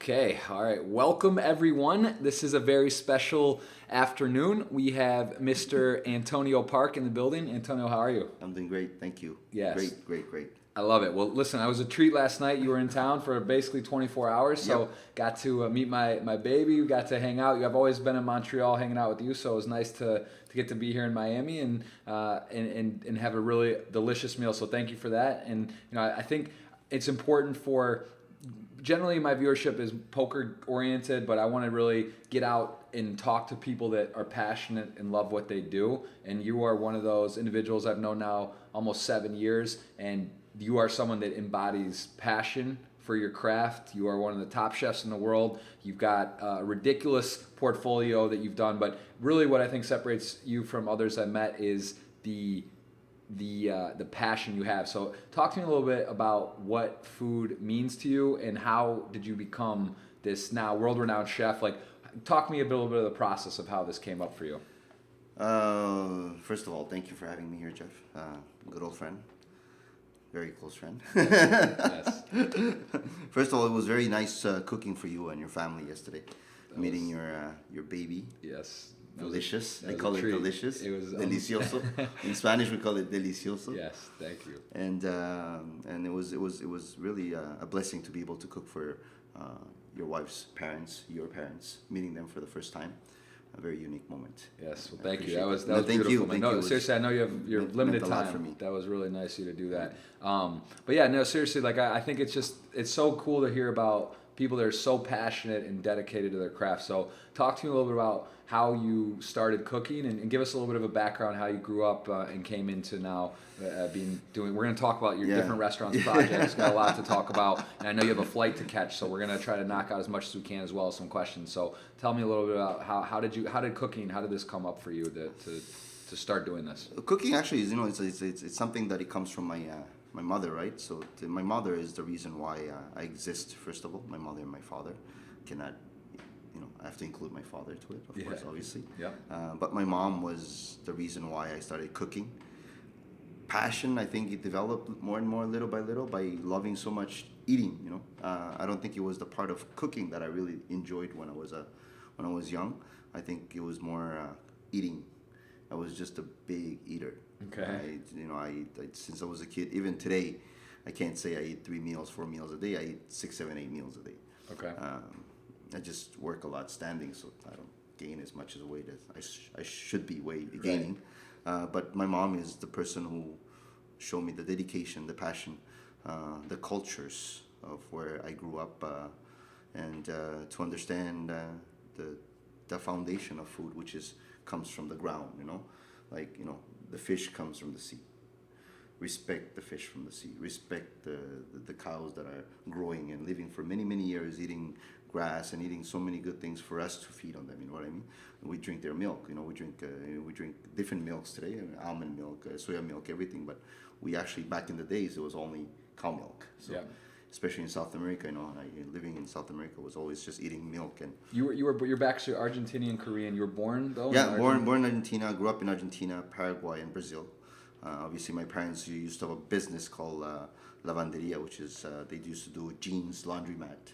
Okay, all right. Welcome, everyone. This is a very special afternoon. We have Mr. Antonio Park in the building. Antonio, how are you? I'm doing great, thank you. Yes. Great. I love it. Well, listen, I was a treat last night. You were in town for basically 24 hours, so Yep. got to meet my baby. We got to hang out. I've always been in Montreal hanging out with you, so it was nice to get to be here in Miami and have a really delicious meal. So thank you for that. And I think it's important for. Generally, my viewership is poker oriented, but I want to really get out and talk to people that are passionate and love what they do. And you are one of those individuals I've known now almost 7 years, and you are someone that embodies passion for your craft. You are one of the top chefs in the world. You've got a ridiculous portfolio that you've done, but really what I think separates you from others I've met is the passion you have. So talk to me a little bit about what food means to you and how did you become this now world-renowned chef. Like, talk to me a little bit of the process of how this came up for you. First of all, thank you for having me here, Jeff. Good old friend, very close friend. Yes. First of all, it was very nice cooking for you and your family yesterday. Meeting your baby. Yes. Delicious. That They was call a it treat. delicious. It was delicioso. In Spanish, we call it delicioso. Yes, thank you. And it was really a blessing to be able to cook for your wife's parents, your parents, meeting them for the first time. A very unique moment. Yes, well, I thank you. appreciate That was No, thank beautiful. you. Man. Thank No, you. seriously, I know you have your limited meant a lot time. for me. That was really nice of you to do that. But yeah, no, seriously, like I think it's so cool to hear about people that are so passionate and dedicated to their craft. So talk to me a little bit about how you started cooking and give us a little bit of a background how you grew up and came into now doing. We're going to talk about your different restaurants, projects. Got a lot to talk about, and I know you have a flight to catch, so we're going to try to knock out as much as we can as well as some questions. So tell me a little bit about how did this come up for you to start doing this? Cooking actually is, it's something that it comes from my mother, right? So my mother is the reason why I exist. First of all, my mother and my father cannot, I have to include my father to it, of course, obviously. Yeah. But my mom was the reason why I started cooking. Passion, I think it developed more and more, little by little, by loving so much eating. I don't think it was the part of cooking that I really enjoyed when I was young. I think it was more eating. I was just a big eater. Okay. I since I was a kid, even today, I can't say I eat 3 meals, 4 meals a day. I eat 6, 7, 8 meals a day. Okay. I just work a lot standing, so I don't gain as much as weight as I should be gaining. But my mom is the person who showed me the dedication, the passion, the cultures of where I grew up, and to understand the foundation of food, which comes from the ground. The fish comes from the sea. Respect the fish from the sea. Respect the cows that are growing and living for many, many years, eating grass and eating so many good things for us to feed on them. You know what I mean? We drink their milk. We drink different milks today, almond milk, soya milk, everything. But we actually, back in the days, it was only cow milk. So, especially in South America, living in South America was always just eating milk. And you're back to Argentinian, Korean. You were born though. Yeah, born in Argentina. Grew up in Argentina, Paraguay, and Brazil. Obviously, my parents used to have a business called Lavanderia, which is they used to do jeans laundromat.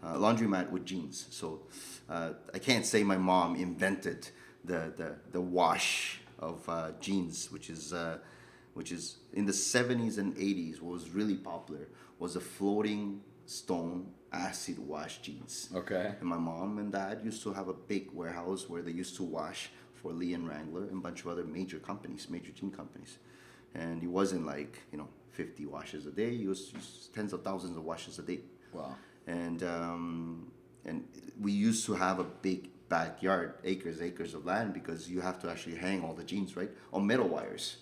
Laundromat with jeans. So I can't say my mom invented the wash of jeans, which is in the 70s and 80s. What was really popular was the floating stone acid wash jeans. Okay. And my mom and dad used to have a big warehouse where they used to wash for Lee and Wrangler and a bunch of other major jean companies. And it wasn't like 50 washes a day. It was tens of thousands of washes a day. Wow. And we used to have a big backyard, acres of land, because you have to actually hang all the jeans, right, on metal wires.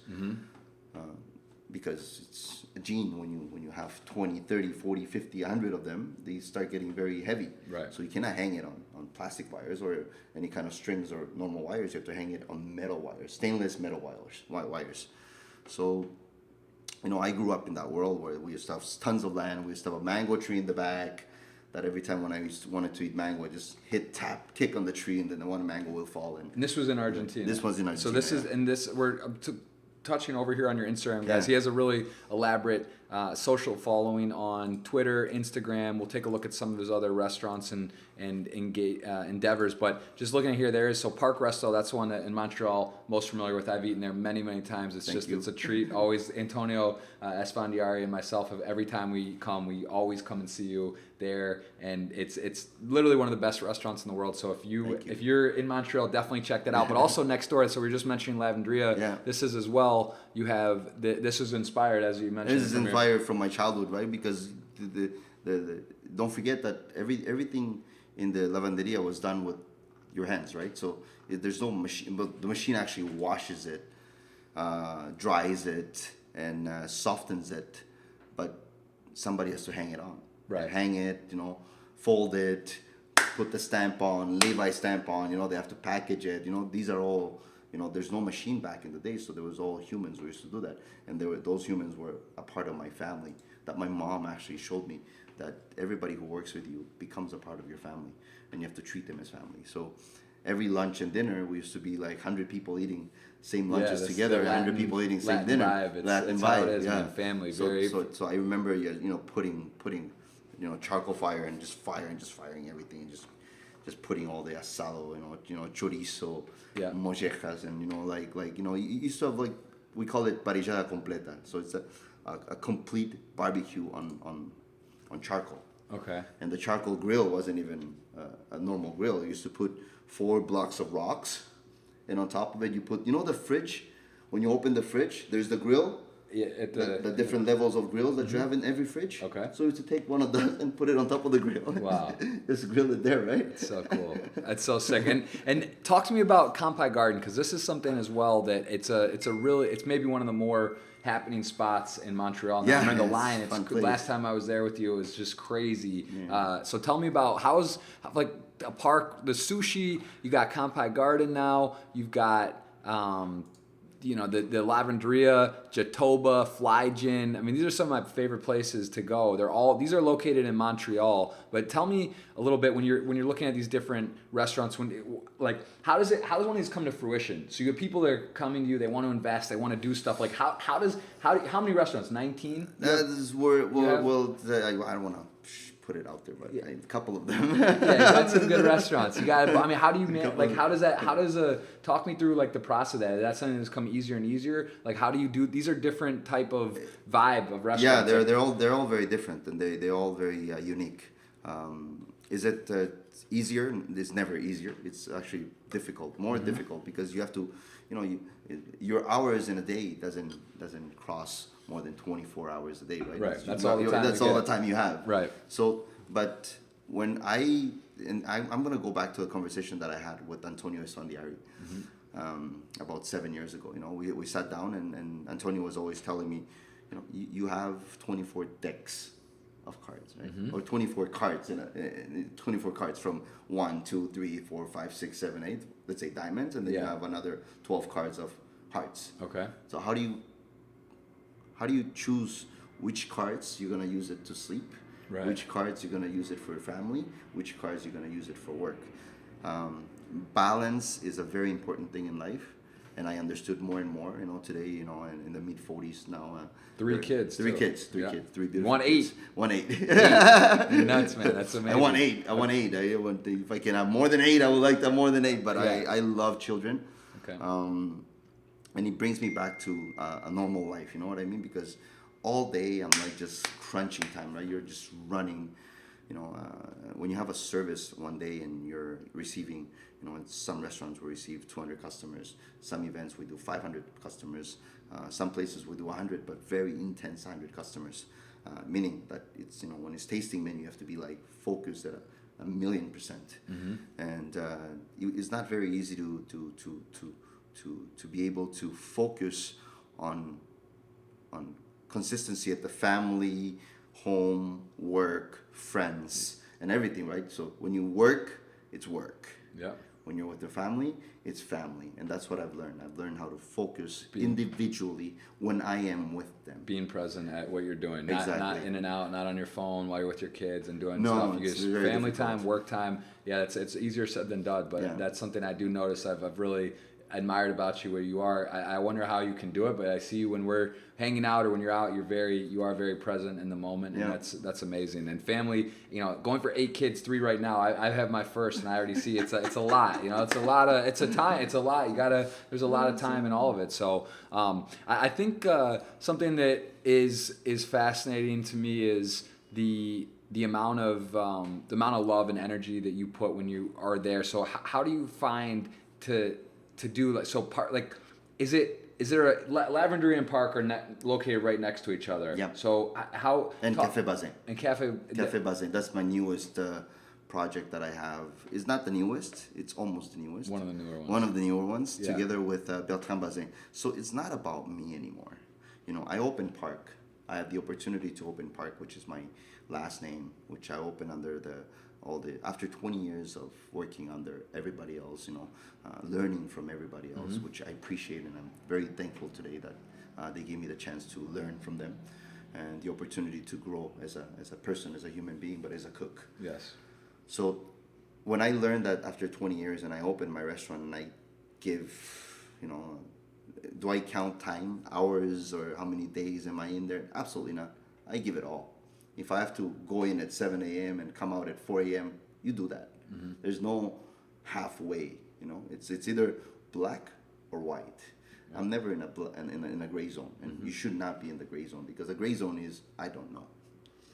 Because it's a jean, when you have 20, 30, 40, 50, 100 of them, they start getting very heavy. Right. So you cannot hang it on plastic wires or any kind of strings or normal wires. You have to hang it on metal wires, stainless metal wires. So, I grew up in that world where we used to have tons of land. We used to have a mango tree in the back that every time when I wanted to eat mango, I just kick on the tree, and then one mango will fall. And this was in Argentina. This was in Argentina. So this is, and this, we're touching over here on your Instagram, guys. He has a really elaborate social following on Twitter, Instagram. We'll take a look at some of his other restaurants and endeavors. But just looking at here, there is so Park Resto. That's the one that in Montreal most familiar with. I've eaten there many times. It's a treat. Always Antonio Esfandiari and myself have every time we always come and see you there, and it's literally one of the best restaurants in the world. So if you're in Montreal, definitely check that out. But also next door, so we were just mentioning Lavandria. Yeah. This is as well. You have this is inspired, as you mentioned. This is inspired from my childhood, right? Because the don't forget that everything in the lavanderia was done with your hands, right? So there's no machine, but the machine actually washes it, dries it, and softens it. But somebody has to hang it on. Right. Hang it, fold it, put the stamp on, Levi stamp on. They have to package it. These are all. There's no machine back in the day, so there was all humans who used to do that, and those humans were a part of my family. That my mom actually showed me that everybody who works with you becomes a part of your family, and you have to treat them as family. So every lunch and dinner, we used to be like 100 people eating same lunches together, 100 people eating same Latin dinner. Vibe. Latin it's vibe, how it is, yeah. man. Family, So I remember, putting charcoal fire and just firing everything, and just putting all the asado, chorizo, mollejas, and you used to have we call it parrillada completa. So it's a complete barbecue on charcoal. Okay. And the charcoal grill wasn't even a normal grill. You used to put 4 blocks of rocks, and on top of it you put the fridge. When you open the fridge, there's the grill. Yeah, the different levels of grills that you have in every fridge. Okay. So you used to take one of those and put it on top of the grill. Wow. Just grill it there, right? It's so cool. That's so sick. And talk to me about Kampai Garden, because this is something as well that it's maybe one of the more happening spots in Montreal. And I remember the line. Last time I was there with you, it was just crazy. Yeah. So tell me about how's a park, the sushi. You got Kampai Garden now. You've got the Lavandria, Jatoba, Flygen. I mean, these are some of my favorite places to go. These are located in Montreal. But tell me a little bit when you're looking at these different restaurants. How does one of these come to fruition? So you have people that are coming to you. They want to invest. They want to do stuff. How many restaurants? 19? I don't want to put it out there, but a couple of them. Yeah, you got some good restaurants. You got. I mean, how do you talk me through the process of that? Is that something that's come easier and easier? How do you do? These are different type of vibe of restaurants. Yeah, they're all very different, and they're all very unique. Is it easier? It's never easier. It's actually difficult, more difficult, because you have to, your hours in a day doesn't cross more than 24 hours a day, right? Right. That's all the time. That's all the time you have. Right. So, but when I'm gonna go back to a conversation that I had with Antonio Esfandiari about 7 years ago. We sat down, and Antonio was always telling me, you have 24 decks of cards, right? Or 24 cards 24 cards from 1, 2, 3, 4, 5, 6, 7, 8. Let's say diamonds, and then you have another 12 cards of hearts. Okay. So how do you choose which cards you're gonna use it to sleep? Right. Which cards you're gonna use it for family? Which cards you're gonna use it for work? Balance is a very important thing in life, and I understood more and more. Today, in the mid 40s now. 3 kids. Three kids. 3 beautiful. 1 8. 1 8. You're nuts, man. That's amazing. I want 8. If I can have more than 8, I would like to have more than 8. But I love children. Okay. And it brings me back to a normal life. You know what I mean? Because all day I'm just crunching time, right? You're just running. When you have a service one day and you're receiving, in some restaurants we receive 200 customers. Some events we do 500 customers. Some places we do 100, but very intense 100 customers. Meaning that it's, when it's tasting menu, you have to be focused at a 1,000,000%. Mm-hmm. And it's not very easy to be able to focus on consistency at the family, home, work, friends, and everything, right? So when you work, it's work. Yeah. When you're with the family, it's family. And that's what I've learned. I've learned how to focus individually when I am with them. Being present at what you're doing. Exactly. Not in and out, not on your phone while you're with your kids and doing No, stuff. You it's just very family difficult. time, work time. Yeah, it's easier said than done, but that's something I do notice. I've really admired about you where you are. I wonder how you can do it, but I see you when we're hanging out or when you're out, you are very present in the moment, and that's amazing. And family, going for 8 kids, 3 right now. I have my first, and I already see it's a lot. It's a lot of it's a lot. There's a lot of time in all of it. So I think something that is fascinating to me is the amount of love and energy that you put when you are there. So how do you find to do is there a Lavenderian Park are located right next to each other? Yeah. So Café Bazin. And Café Bazin. That's my newest project that I have. It's not the newest. It's almost the newest. One of the newer ones. One of the newer ones, Yeah. together with Bertrand Bazin. So it's not about me anymore. I open Park. I have the opportunity to open Park, which is my last name, which I open under after 20 years of working under everybody else, learning from everybody else, which I appreciate, and I'm very thankful today that they gave me the chance to learn from them, and the opportunity to grow as a person, as a human being, but as a cook. Yes. So when I learned that after 20 years, and I opened my restaurant, and I give, do I count time, hours, or how many days am I in there? Absolutely not. I give it all. If I have to go in at 7 a.m. and come out at 4 a.m., you do that. Mm-hmm. There's no halfway. It's either black or white. Yeah. I'm never in a gray zone, and you should not be in the gray zone, because the gray zone is I don't know.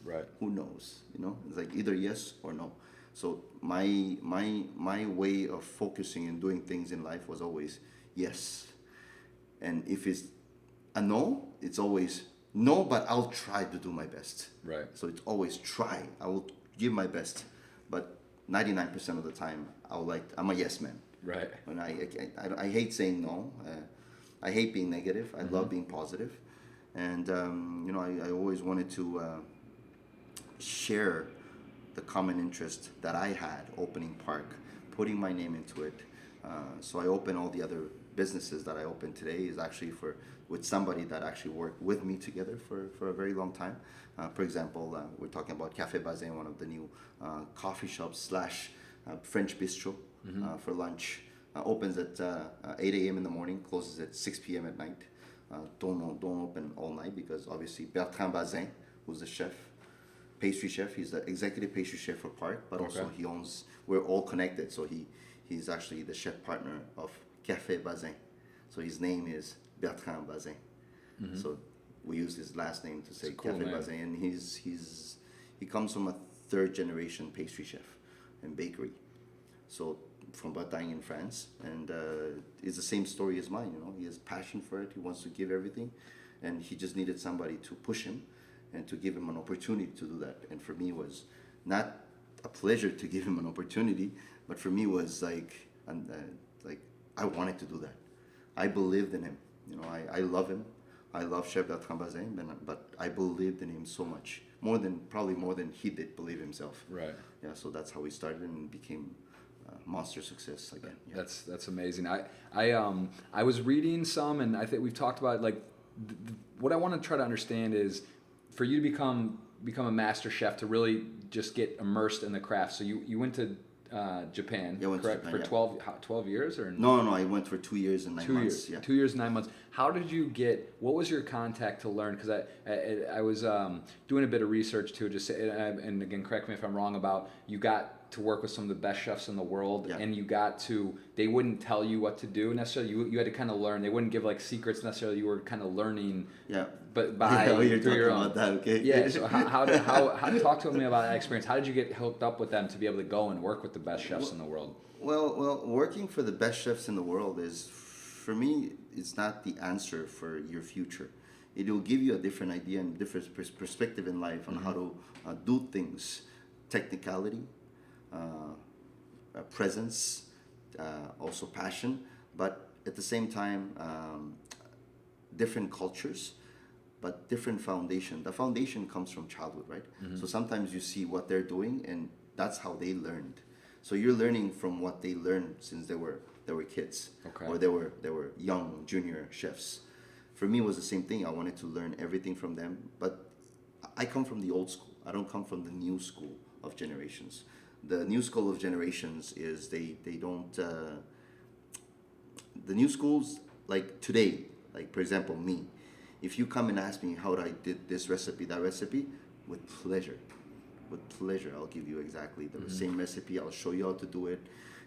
Right. Who knows? It's like either yes or no. So my way of focusing and doing things in life was always yes. And if it's a no, it's always no, but I'll try to do my best. Right. So it's always try. I will give my best, but 99% of the time, I'm a yes man. Right. And I hate saying no. I hate being negative. I love being positive. And I always wanted to share the common interest that I had opening Park, putting my name into it. So I open all the other businesses that I open today is actually with somebody that actually worked with me together for a very long time. For example, we're talking about Café Bazin, one of the new coffee shops / French bistro for lunch. Opens at 8 a.m. in the morning, closes at 6 p.m. at night. Don't open all night, because obviously Bertrand Bazin, who's the chef, pastry chef, he's the executive pastry chef for Park, but also we're all connected. So he's actually the chef partner of Café Bazin. So his name is Bertrand Bazin. Mm-hmm. So we use his last name to say cool Café name. Bazin, and he comes from a 3rd generation pastry chef and bakery. So from Bretagne in France, and it's the same story as mine. He has passion for it. He wants to give everything, and he just needed somebody to push him and to give him an opportunity to do that. And for me, it was not a pleasure to give him an opportunity, but for me it was like I wanted to do that. I believed in him. I love him. I love Chef Bertrand Bazin, but I believed in him so much, probably more than he did believe himself. Right. Yeah. So that's how we started, and became monster success again. Yeah. That's amazing. I was reading some, and I think we've talked about what I want to try to understand is for you to become a master chef, to really just get immersed in the craft. So you went to Japan, correct? Japan, for 12 years or no, I went for 2 years and 9 months. 2 years, 2 years and 9 months. How did you what was your contact to learn? Because I was doing a bit of research too, and again, correct me if I'm wrong, about you got to work with some of the best chefs in the world, and they wouldn't tell you what to do necessarily. You had to kind of learn. They wouldn't give secrets necessarily. You were kind of learning. Yeah. But you're talking your own. About that, okay? Yeah. So how talk to me about that experience? How did you get hooked up with them to be able to go and work with the best chefs in the world? Well, working for the best chefs in the world is, for me, it's not the answer for your future. It will give you a different idea and different perspective in life on how to do things, technicality, presence, also passion, but at the same time, different cultures, but different foundation. The foundation comes from childhood, right? Mm-hmm. So sometimes you see what they're doing, and that's how they learned. So you're learning from what they learned since they were kids, or they were young junior chefs. For me, it was the same thing. I wanted to learn everything from them, but I come from the old school. I don't come from the new school of generations. The new school of generations is they don't the new schools, like today, like for example me, if you come and ask me how I did this recipe, that recipe, with pleasure, I'll give you exactly the same recipe. I'll show you how to do it,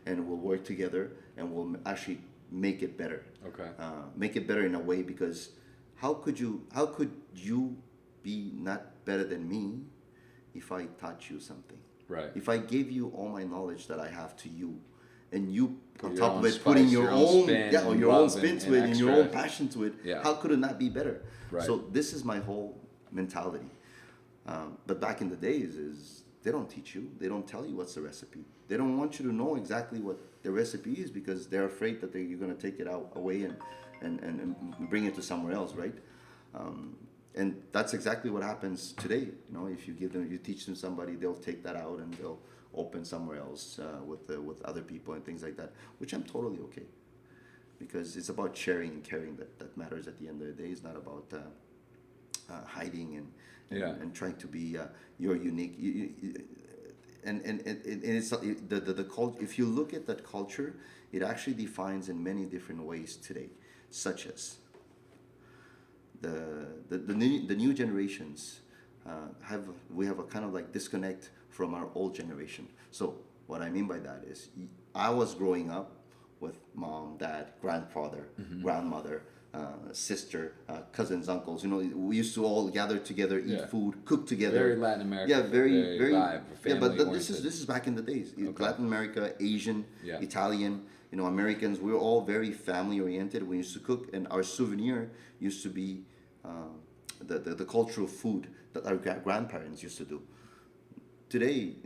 and we'll work together, and we'll actually make it better. Okay. Make it better in a way, because how could you be not better than me if I taught you something? Right. If I gave you all my knowledge that I have to you, and you on your top own of it spice, putting your own spin and your own love spin and- to and it and your extra- own passion to it, Yeah. how could it not be better? Right. So this is my whole mentality. But back in the days, is they don't teach you, they don't tell you what's the recipe. They don't want you to know exactly what the recipe is, because they're afraid that you're going to take it away and bring it to somewhere else, right? And that's exactly what happens today. You know, if you teach them somebody, they'll take that out and they'll open somewhere else with other people and things like that, which I'm totally okay, because it's about sharing and caring that matters at the end of the day. It's not about hiding and trying to be your unique. And it's the culture. If you look at that culture, it actually defines in many different ways today, such as the new generations we have a kind of like disconnect from our old generation. So what I mean by that is, I was growing up with mom, dad, grandfather, grandmother, sister, cousins, uncles. You know, we used to all gather together, eat food, cook together. Very Latin American. Yeah, very vibe, yeah. But family this is back in the days. Okay. Latin America, Asian, Italian. You know, Americans. We were all very family oriented. We used to cook, and our souvenir used to be the cultural food that our grandparents used to do. Today,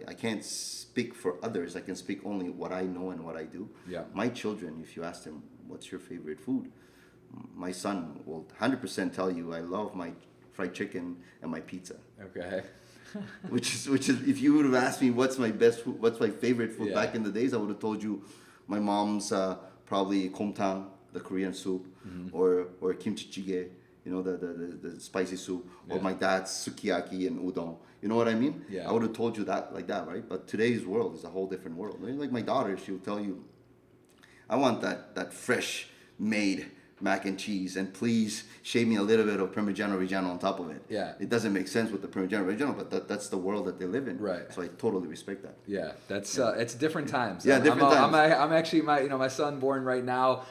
I can't speak for others. I can speak only what I know and what I do. Yeah. My children, if you ask them, what's your favorite food? My son will 100% tell you, I love my fried chicken and my pizza. Okay. which is if you would have asked me what's my best food, what's my favorite food back in the days, I would have told you my mom's probably komtang, the Korean soup, or kimchi jjigae, you know, the spicy soup, or my dad's sukiyaki and udon. You know what I mean? Yeah. I would have told you that like that, right? But today's world is a whole different world. Like my daughter, she'll tell you, I want that fresh made mac and cheese, and please shave me a little bit of Parmigiano Reggiano on top of it. Yeah. It doesn't make sense with the Parmigiano Reggiano, but that's the world that they live in. Right. So I totally respect that. Yeah, that's it's different times. Yeah, different times. I'm actually my son born right now.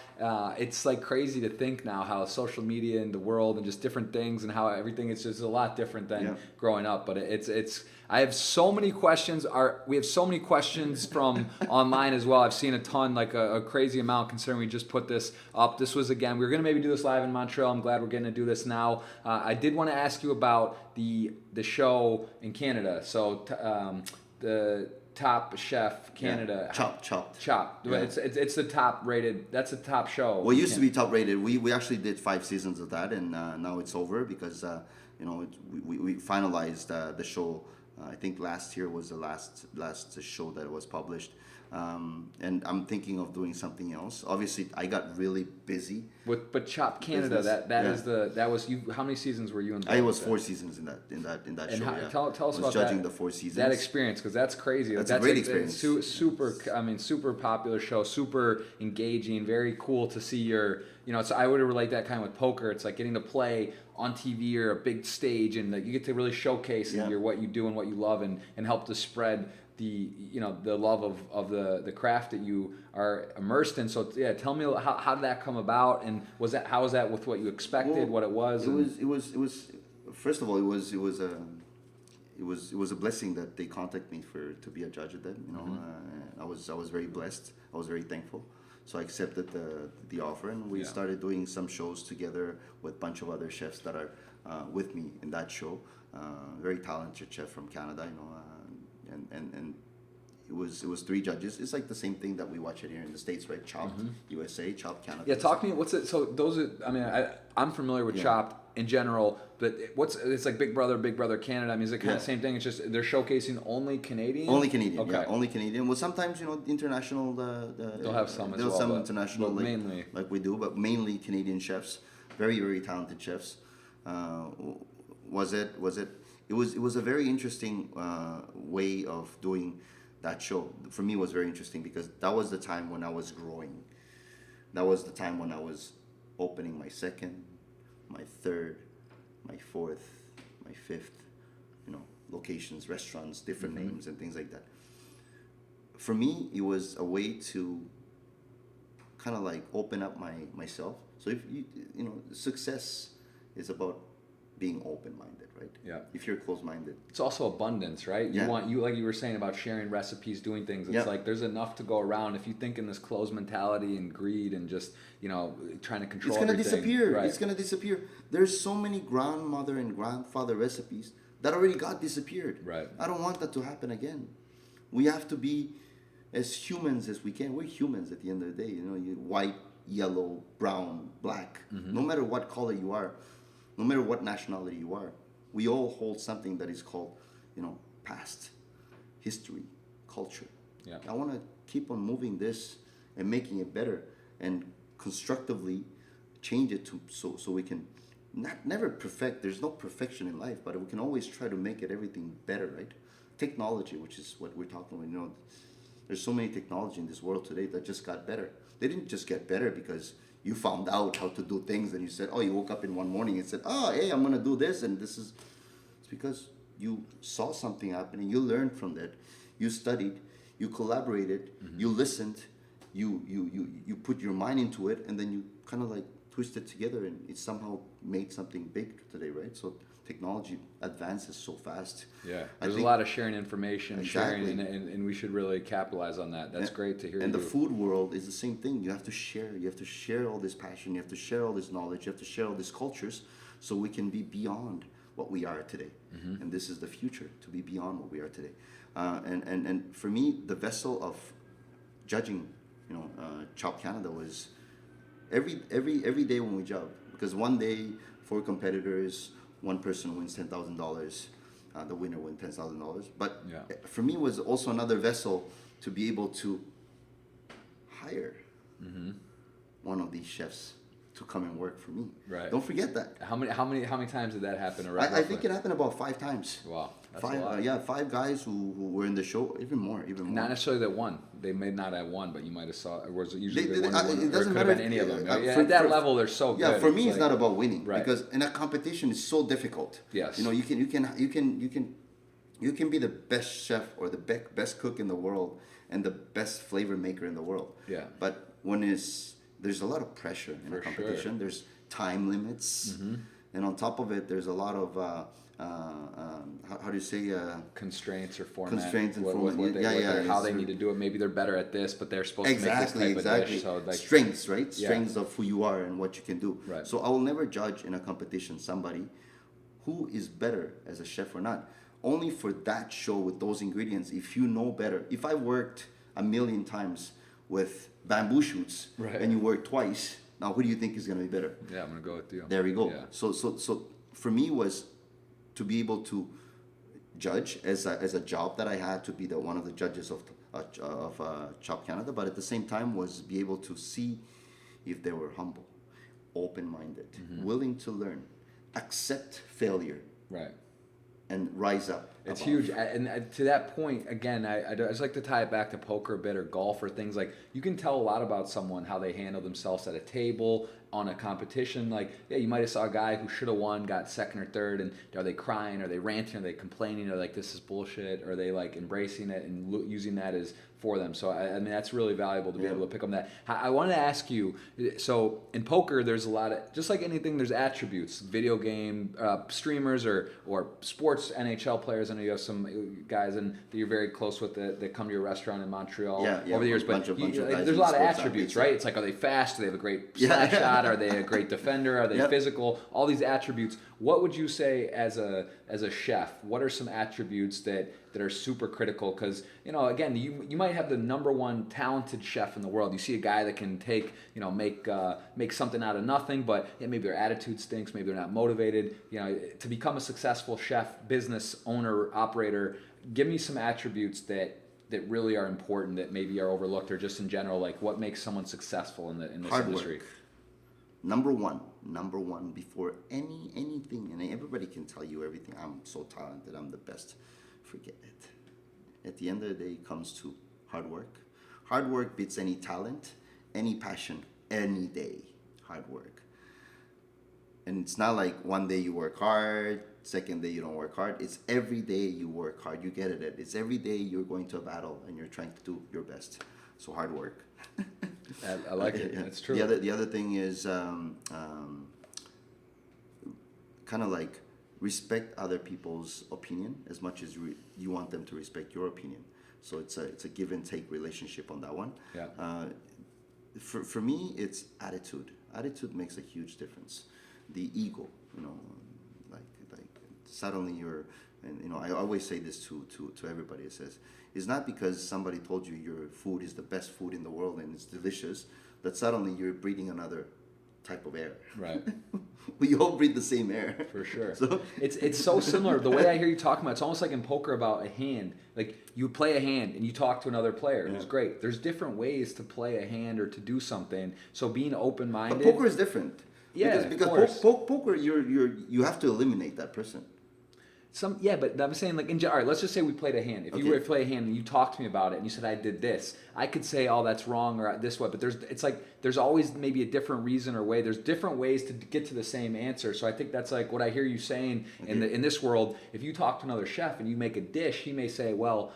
It's like crazy to think now how social media and the world and just different things and how everything is just a lot different than growing up. But it's I have so many questions. We have so many questions from online as well. I've seen a ton, like a crazy amount, considering we just put this up. This was, again, we were gonna maybe do this live in Montreal. I'm glad we're getting to do this now. I did want to ask you about the show in Canada. So the Top Chef Canada. Chopped. Yeah. It's the top rated. That's the top show. Well, it used to be top rated. We actually did 5 seasons of that, and now it's over because we finalized the show. I think last year was the last show that was published, and I'm thinking of doing something else. Obviously, I got really busy. But Chop Canada, that was you. How many seasons were you in? I was 4 seasons in that and show. Tell us about judging the 4 seasons. That experience, because that's crazy. That's a great experience. Super popular show, super engaging, very cool to see your. So I would relate that kind of with poker. It's like getting to play on TV or a big stage, and you get to really showcase what you do and what you love, and help to spread the love of the craft that you are immersed in. So tell me how did that come about, and how was that with what you expected, what it was? It was first of all, it was a blessing that they contacted me to be a judge at that. I was very blessed. I was very thankful. So I accepted the offer, and we started doing some shows together with a bunch of other chefs that are with me in that show. Very talented chef from Canada, and it was 3 judges. It's like the same thing that we watch it here in the States, right? Chopped USA, Chopped Canada. Yeah, talk to me. What's it? So those are. I mean, I'm familiar with Chopped in general, but it's like Big Brother Canada. I mean, is it kind of the same thing? It's just they're showcasing only Canadian. Only Canadian. Okay. Yeah, only Canadian. Well, sometimes international. They'll have some as well. Some international, but mainly like we do, but mainly Canadian chefs. Very, very talented chefs. Was it? It was a very interesting way of doing that show. For me, it was very interesting because that was the time when I was growing. That was the time when I was opening my second, my third, my fourth, my fifth, locations, restaurants, different names and things like that. For me, it was a way to kind of like open up myself. So if success is about being open-minded, right? Yeah. If you're closed-minded, It's also abundance, right? Yeah. Like you were saying about sharing recipes, doing things. It's Yeah. like there's enough to go around. If you think in this closed mentality and greed and just trying to control, it's gonna everything, disappear. Right. It's gonna disappear. There's so many grandmother and grandfather recipes that already got disappeared. Right. I don't want that to happen again. We have to be as humans as we can. We're humans at the end of the day. You white, yellow, brown, black. No matter what color you are, no matter what nationality you are, we all hold something that is called, past, history, culture. Yeah. I want to keep on moving this and making it better and constructively change it so we can never perfect. There's no perfection in life, but we can always try to make it everything better, right? Technology, which is what we're talking about. There's so many technology in this world today that just got better. They didn't just get better because you found out how to do things and you said, you woke up in one morning and said, hey, I'm gonna do this and this is. It's because you saw something happening, you learned from that, you studied, you collaborated, you listened, you put your mind into it, and then you kind of like twist it together, and it somehow made something big today, right? So technology advances so fast. Yeah, there's a lot of sharing information, Exactly. sharing, and we should really capitalize on that. That's great to hear. And the food world is the same thing. You have to share. You have to share all this passion. You have to share all this knowledge. You have to share all these cultures, so we can be beyond what we are today. And this is the future, to be beyond what we are today. And for me, the vessel of judging, Chop Canada was every day when we job, because one day 4 competitors, one person wins $10,000. The winner wins $10,000. But for me, was also another vessel to be able to hire one of these chefs to come and work for me. Right. Don't forget that. How many times did that happen? I think it happened about 5 times. Wow, that's 5. a lot. 5 guys who were in the show. Even more. Not necessarily that won. They may not have won, but you might have saw. Or was it usually It doesn't could have matter been any of them. at At that level, they're so good. Yeah, for me, it's not about winning, Right. because in a competition, it's so difficult. Yes. You can be the best chef or the best cook in the world and the best flavor maker in the world. Yeah. But there's a lot of pressure in a competition. Sure. There's time limits, and on top of it, there's a lot of how do you say constraints or format. Constraints and format. How they need to do it. Maybe they're better at this, but they're supposed to make this type of dish. So strengths, right? Strengths of who you are and what you can do. Right. So I will never judge in a competition somebody who is better as a chef or not. Only for that show with those ingredients, if you know better. If I worked 1,000,000 times with bamboo shoots, Right. and you work twice, now who do you think is going to be better? Yeah, I'm gonna go with you. There we go. Yeah. So for me was to be able to judge as a job that I had, to be one of the judges of Chop Canada, but at the same time was be able to see if they were humble, open-minded, willing to learn, accept failure, Right. and rise up. It's above. huge, and to that point, again, I just like to tie it back to poker a bit, or golf, or things like, you can tell a lot about someone, how they handle themselves at a table, on a competition. Like, yeah, you might have saw a guy who should have won, got second or third, and are they crying, are they ranting, are they complaining, are like, this is bullshit, are they like embracing it and using that as for them? So I mean, that's really valuable to be able to pick up on that. I wanted to ask you, so in poker, there's a lot of, just like anything, there's attributes. Video game streamers or sports NHL players. I know you have some guys that you're very close with that come to your restaurant in Montreal over the years. But bunch of guys there's a in lot of sports attributes, athletes, right? It's like, are they fast? Do they have a great slap shot? Are they a great defender? Are they physical? All these attributes. What would you say as a chef? What are some attributes that are super critical? Because again, you might have the number one talented chef in the world. You see a guy that can take make something out of nothing, but maybe their attitude stinks. Maybe they're not motivated. To become a successful chef, business owner, operator, give me some attributes that really are important, that maybe are overlooked, or just in general, like what makes someone successful in this Hard industry. work. Number one before anything, and everybody can tell you everything. I'm so talented, I'm the best. Forget it. At the end of the day, it comes to hard work. Hard work beats any talent, any passion, any day, hard work. And it's not like one day you work hard, second day you don't work hard. It's every day you work hard. You get it. It's every day you're going to a battle and you're trying to do your best. So hard work. I like it. Yeah. It's true. The other thing is kind of like respect other people's opinion as much as you want them to respect your opinion. So it's a give and take relationship on that one. Yeah. For me, it's attitude. Attitude makes a huge difference. The ego, like suddenly you're, and I always say this to everybody. It says, it's not because somebody told you your food is the best food in the world and it's delicious that suddenly you're breathing another type of air. Right. We all breathe the same air. For sure. So it's so similar. The way I hear you talking about, it's almost like in poker about a hand. Like you play a hand and you talk to another player. It's great. There's different ways to play a hand or to do something. So being open-minded. But poker is different. Yeah, because poker, you have to eliminate that person. But I'm saying like all right, let's just say we played a hand. If you were to play a hand and you talked to me about it and you said I did this, I could say, oh, that's wrong or this way. But there's always maybe a different reason or way. There's different ways to get to the same answer. So I think that's like what I hear you saying in this world. If you talk to another chef and you make a dish, he may say, well,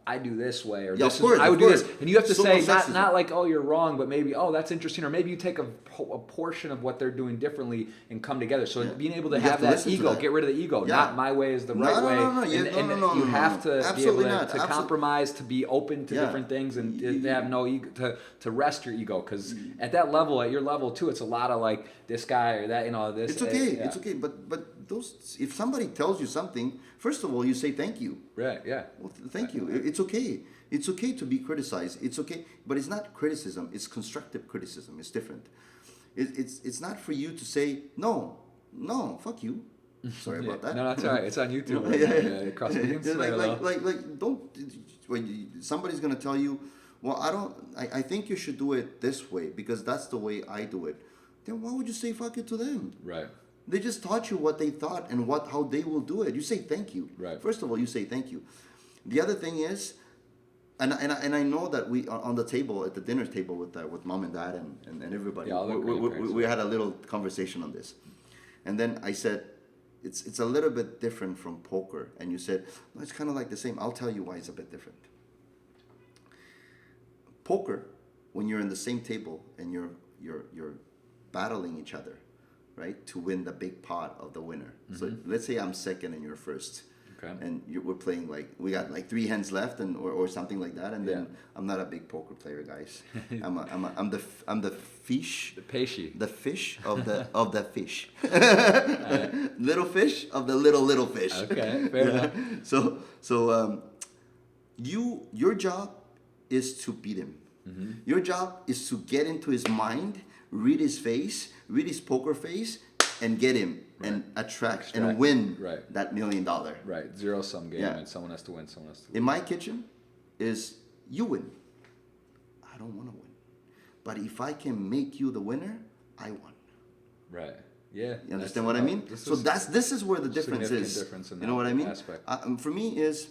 I do this way or I would do this, and you have to say not like, oh, you're wrong, but maybe, oh, that's interesting, or maybe you take a portion of what they're doing differently and come together. So being able to have that ego, get rid of the ego. Not my way is the right way. No. You have to Absolutely be able not. to compromise, to be open to different things, and to have no ego, to rest your ego. Because at that level, at your level too, it's a lot of like this guy or that, this. It's okay. It's okay. But those, if somebody tells you something, first of all, you say thank you. Right. Yeah. Well, thank you. It's okay. It's okay to be criticized. It's okay, but it's not criticism. It's constructive criticism. It's different. It's not for you to say no, fuck you. Sorry about that. No, that's all right. It's on YouTube. Don't. When somebody's gonna tell you, well, I think you should do it this way because that's the way I do it. Then why would you say fuck it to them? Right. They just taught you what they thought and how they will do it. You say thank you. Right. First of all, you say thank you. The other thing is, and I know that we on the table at the dinner table with mom and dad and everybody, we had a little conversation on this, and then I said, it's a little bit different from poker, and you said, no, it's kind of like the same. I'll tell you why it's a bit different. Poker, when you're in the same table and you're battling each other, right, to win the big pot of the winner. Mm-hmm. So let's say I'm second and you're first. Okay. And we're playing we got 3 hands left or something like that, and then I'm not a big poker player, guys. I'm the fish. The pesci. The fish of the fish. Little fish of the little fish. Okay, fair enough. So your job is to beat him. Mm-hmm. Your job is to get into his mind, read his face, read his poker face, and get him and attract and win that $1 million. Right, zero-sum game, and someone has to win, someone has to lose. In my kitchen is you win. I don't want to win. But if I can make you the winner, I won. Right. Yeah. You understand what I mean? So this is where the difference is. You know what I mean? For me is,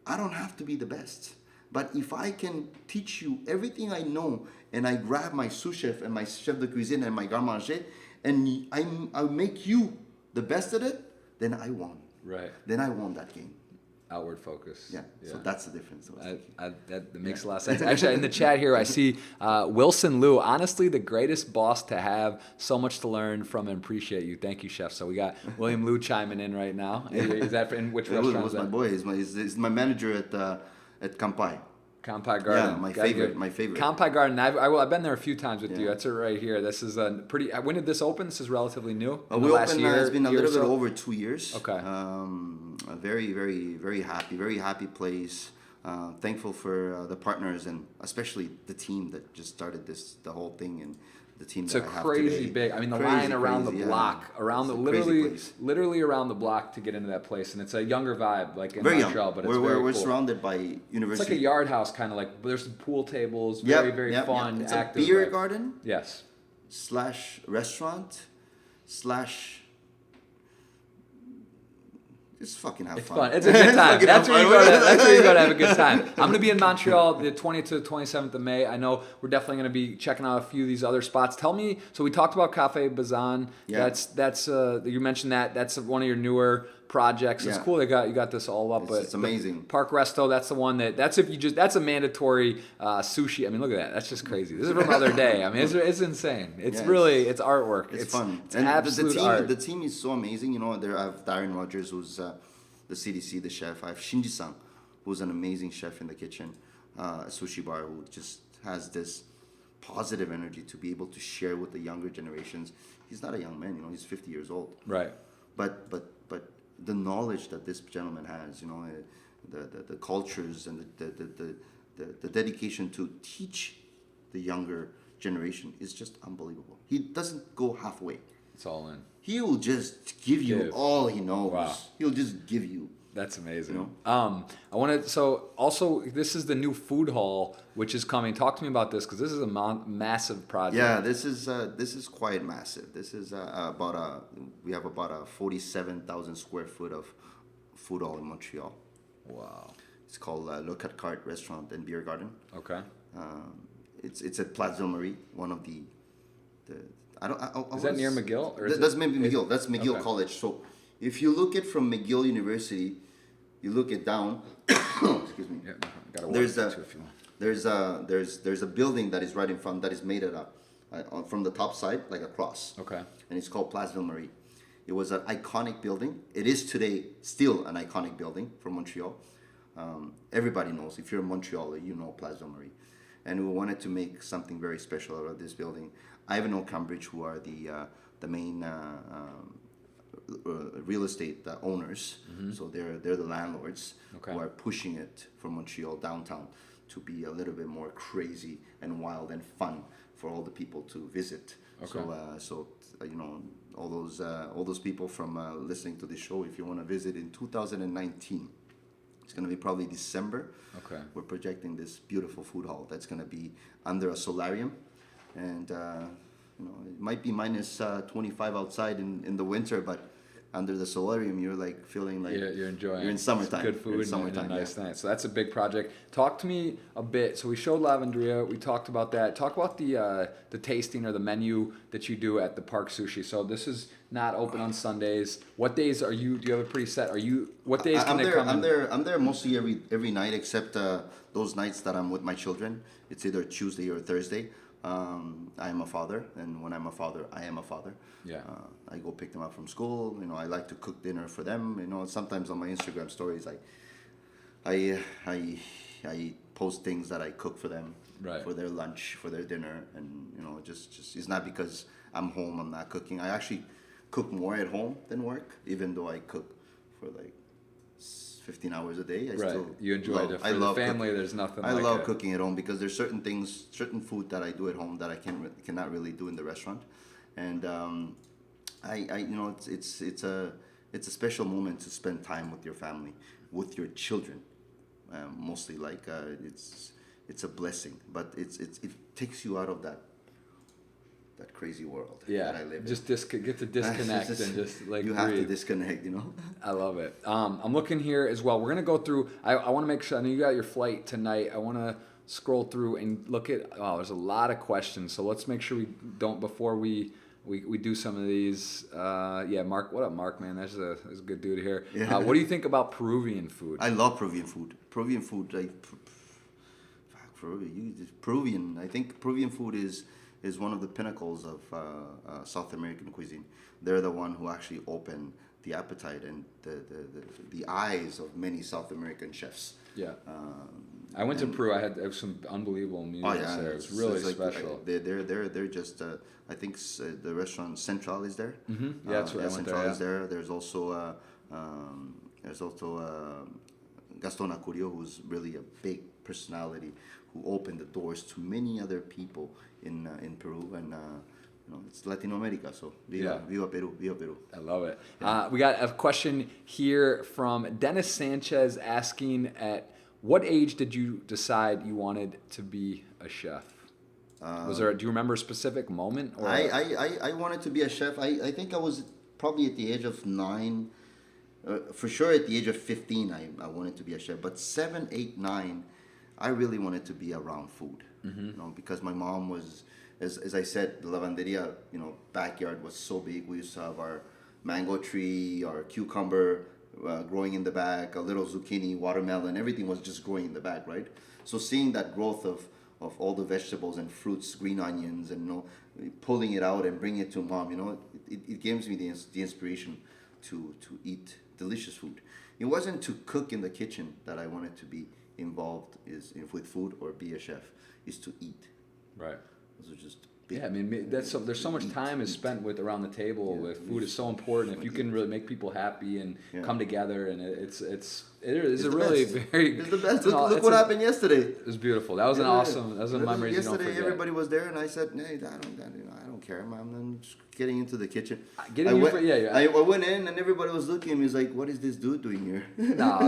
I don't have to be the best. But if I can teach you everything I know, and I grab my sous chef and my chef de cuisine and my garde-manger, and I make you the best at it, then I won. Right. Then I won that game. Outward focus. Yeah. So that's the difference. That makes a lot of sense. Actually, in the chat here, I see Wilson Liu. Honestly, the greatest boss to have. So much to learn from and appreciate you. Thank you, Chef. So we got William Liu chiming in right now. Is that in which restaurant? It was my boy. He's my manager at Kampai. Kampai Garden. Yeah, my favorite. Kampai Garden. I've been there a few times with you. That's it right here. This is a pretty. When did this open? This is relatively new. We opened. It's been a little bit over 2 years. Okay. A very, very, very happy place. Thankful for the partners and especially the team that just started the whole thing, and the team that I have today. It's crazy big. I mean, the line around the block, literally around the block to get into that place, and it's a younger vibe, like in Montreal, but it's very cool. We're surrounded by university. It's like a yard house, kind of like. There's some pool tables, very fun, It's active. a beer garden. Yes. /restaurant/ just fucking have It's fun. fun. It's a good time. That's where you go. That's where you go to have a good time. I'm gonna be in Montreal the 20th to the 27th of May. I know we're definitely gonna be checking out a few of these other spots. Tell me. So we talked about Cafe Bazan. Yeah. That's you mentioned that. That's one of your newer projects. It's Yeah. cool. You got this all up. It's amazing. Park Resto. That's the one that's if you just that's a mandatory sushi. I mean, look at that. That's just crazy. This is from the other day. I mean, it's insane. It's really it's artwork. It's fun. It's and absolute the team, art. The team is so amazing. You know, there I have Darren Rogers, who's the CDC, the chef. I have Shinji-san, who's an amazing chef in the kitchen, a sushi bar who just has this positive energy to be able to share with the younger generations. He's not a young man, you know, he's 50 years old. Right. But the knowledge that this gentleman has, you know, the cultures and the dedication to teach the younger generation is just unbelievable. He doesn't go halfway. It's all in. He will just give you all he knows. Wow. He'll just give you. That's amazing. You know? I want to. So also, this is the new food hall which is coming. Talk to me about this because this is a massive project. Yeah, this is quite massive. This is we have about a 47,000 square foot of food hall in Montreal. Wow. It's called Le Quatre Cartes Restaurant and Beer Garden. Okay. It's at Place Ville Marie, one of the Is that near McGill? Or that's maybe McGill. That's McGill Okay. College. So if you look at from McGill University, you look it down. Excuse me. Yeah, gotta walk There's to a if you want. there's a building that is right in front that is made it up from the top side like a cross. Okay. And it's called Place Ville Marie. It was an iconic building. It is today still an iconic building from Montreal. Everybody knows. If you're a Montrealer, you know Place Ville Marie. And we wanted to make something very special out of this building. Ivanhoe Cambridge, who are the main real estate owners, so they're the landlords Okay. who are pushing it from Montreal downtown to be a little bit more crazy and wild and fun for all the people to visit. Okay. So you know all those people from listening to the show, if you want to visit in 2019, it's going to be probably December. Okay. We're projecting this beautiful food hall that's going to be under a solarium, and you know it might be minus 25 outside in the winter, but under the solarium you're like feeling like You're enjoying. you're in summertime. It's good food You're in and summertime, a nice yeah. night. So that's a big project. Talk to me a bit. So we showed Lavandria. We talked about that. Talk about the tasting or the menu that you do at the Park Sushi. So this is not open on Sundays. What days are you? Do you have a pretty set? What days can they come in? I'm there mostly every night except those nights that I'm with my children. It's either Tuesday or Thursday. I am a father, and when I'm a father, I am a father. Yeah. I go pick them up from school. You know, I like to cook dinner for them. You know, sometimes on my Instagram stories, I post things that I cook for them, Right. for their lunch, for their dinner, and you know, just it's not because I'm home I'm not cooking. I actually cook more at home than work, even though I cook for like 15 hours a day. You enjoy it. For the family, cooking. there's nothing I like love it. cooking at home because there's certain things, certain food that I do at home that I cannot really do in the restaurant, and I you know it's a special moment to spend time with your family, with your children, mostly like it's a blessing, but it takes you out of that crazy world that I live just in. get to disconnect and just like you breathe. have to disconnect, you know. I love it. I'm looking here as well. We're gonna go through. I want to make sure. I know you got your flight tonight. I want to scroll through and look at. Oh, there's a lot of questions. So let's make sure we don't before we do some of these. Yeah, Mark. What up, Mark? Man, that's a good dude here. Yeah. What do you think about Peruvian food? I love Peruvian food. Peruvian. I think Peruvian food is one of the pinnacles of South American cuisine. They're the one who actually opened the appetite and the eyes of many South American chefs. Yeah. I went to Peru. I had some unbelievable meals there. It was really special. They're just. I think the restaurant Central is there. Mm-hmm. Yeah, that's what I went Central there. is there. There's also Gaston Acurio, who's really a big personality who opened the doors to many other people in Peru, and you know, it's Latino America, so viva Peru, viva Peru. I love it. We got a question here from Dennis Sanchez asking, at what age did you decide you wanted to be a chef? Do you remember a specific moment? Or? I wanted to be a chef. I think I was probably at the age of 9, For sure, at the age of 15, I wanted to be a chef. But 7, 8, 9, I really wanted to be around food. You know, because my mom was, as I said, the lavanderia, you know, backyard was so big. We used to have our mango tree, our cucumber growing in the back, a little zucchini, watermelon, everything was just growing in the back, right? So seeing that growth of all the vegetables and fruits, green onions, and, you know, pulling it out and bringing it to mom, you know, it gives me the inspiration to eat delicious food. It wasn't to cook in the kitchen that I wanted to be involved with food or be a chef. Is to eat. Right. Those are just yeah, I mean, there's so much time is spent with around the table. With food is so important. If you can really make people happy and come together, and it's a really very. It's the best. Look what happened yesterday. It was beautiful. That was an awesome. That was a memory. Yesterday, everybody was there, and I said, "Hey, I don't care. I'm just getting into the kitchen." I went in, and everybody was looking at me. He's like, "What is this dude doing here?" No.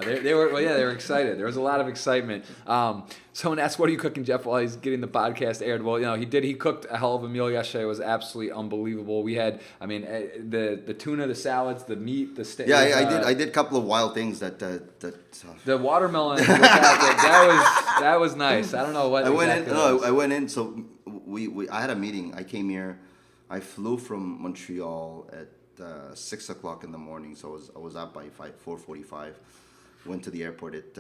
They were excited. There was a lot of excitement. Someone asked, "What are you cooking, Jeff?" While he's getting the podcast aired. Well, you know, he cooked a hell of a meal yesterday. It was absolutely unbelievable. We had, I mean, the tuna, the salads, the meat, the steak. Yeah, I did a couple of wild things that. The watermelon. that was nice. I don't know what. I went in. So I had a meeting. I came here. I flew from Montreal at 6 o'clock in the morning. So I was up by 4:45. Went to the airport at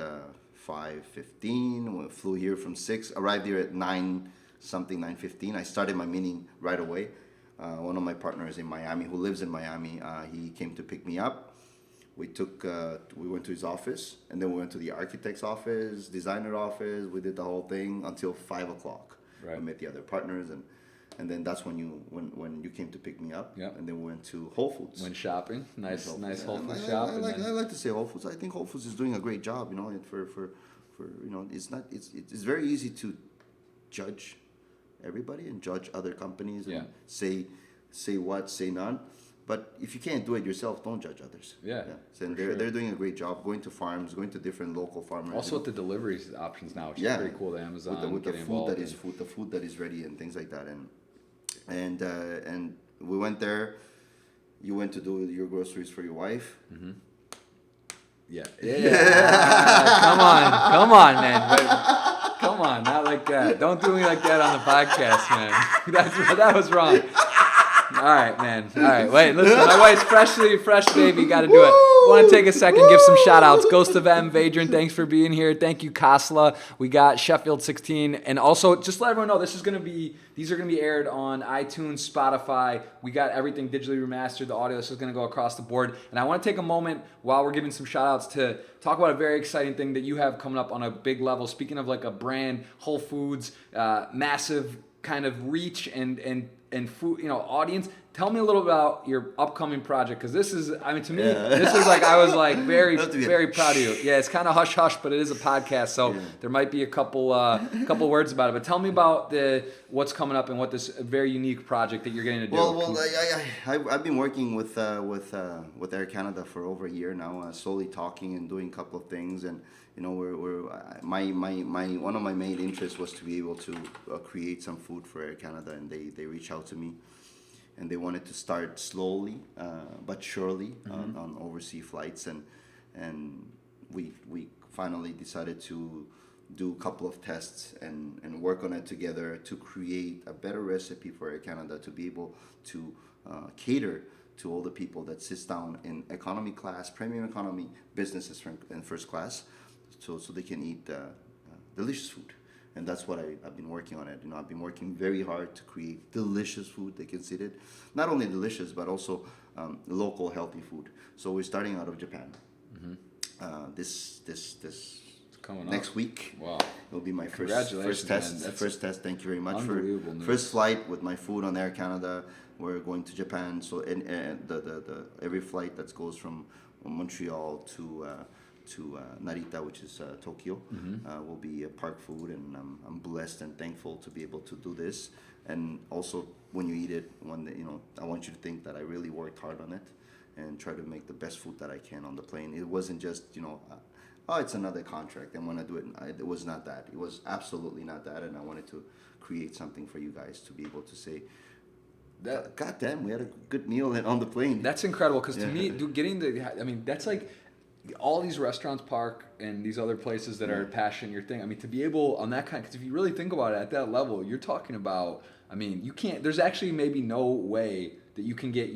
5:15. Flew here from 6. Arrived here at 9:15. I started my meeting right away. One of my partners in Miami, who lives in Miami, he came to pick me up. We went to his office, and then we went to the architect's office, designer office. We did the whole thing until 5 o'clock. Right. We met the other partners, and then that's when you came to pick me up. Yep. And then we went to Whole Foods. Went shopping. Nice Whole Foods I shop. I like to say Whole Foods. I think Whole Foods is doing a great job. You know, for you know, it's very easy to judge everybody and judge other companies and say what, say none. But if you can't do it yourself, don't judge others. Yeah. So they're doing a great job going to farms, going to different local farmers. Also with the delivery options now, which is pretty cool. The Amazon with the food that is ready and things like that. And we went there. You went to do your groceries for your wife. Mm-hmm. Yeah. Come on, man. Come on, not like that. Don't do me like that on the podcast, man. That was wrong. All right, man. All right, wait, listen. My wife's fresh baby. Got to do it. Want to take a second, give some shout outs. Ghost of M, Vadran, thanks for being here. Thank you, Kasla. We got Sheffield 16. And also, just let everyone know, these are going to be aired on iTunes, Spotify. We got everything digitally remastered. The audio, this is going to go across the board. And I want to take a moment while we're giving some shout outs to talk about a very exciting thing that you have coming up on a big level. Speaking of like a brand, Whole Foods, massive kind of reach and food, you know, audience. Tell me a little about your upcoming project, because this is, I mean, to me, this is like, I was like very proud of you. Yeah, it's kind of hush hush, but it is a podcast, so there might be a couple words about it. But tell me about what's coming up and what this very unique project that you're getting to do. Well, I've been working with Air Canada for over a year now, slowly talking and doing a couple of things, and you know, my one of my main interests was to be able to create some food for Air Canada, and they reached out to me. And they wanted to start slowly, but surely on overseas flights, and we finally decided to do a couple of tests and work on it together to create a better recipe for Air Canada to be able to cater to all the people that sits down in economy class, premium economy, businesses and first class, so they can eat delicious food. And that's what I've been working on it. You know, I've been working very hard to create delicious food they can sit it. Not only delicious, but also local healthy food. So we're starting out of Japan. Mm-hmm. This next week. Wow. It'll be my first test. Man. First test. Thank you very much for news. First flight with my food on Air Canada. We're going to Japan. So the every flight that goes from Montreal to Narita, which is Tokyo, will be park food, and I'm blessed and thankful to be able to do this. And also, when you eat it, I want you to think that I really worked hard on it and try to make the best food that I can on the plane. It wasn't just, it's another contract, I'm gonna do it. It was not that. It was absolutely not that, and I wanted to create something for you guys to be able to say, God damn, we had a good meal on the plane. That's incredible because to me, that's like all these restaurants, Park, and these other places that are passion your thing. I mean, to be able on that kind, because if you really think about it at that level, you're talking about. I mean, you can't. There's actually maybe no way that you can get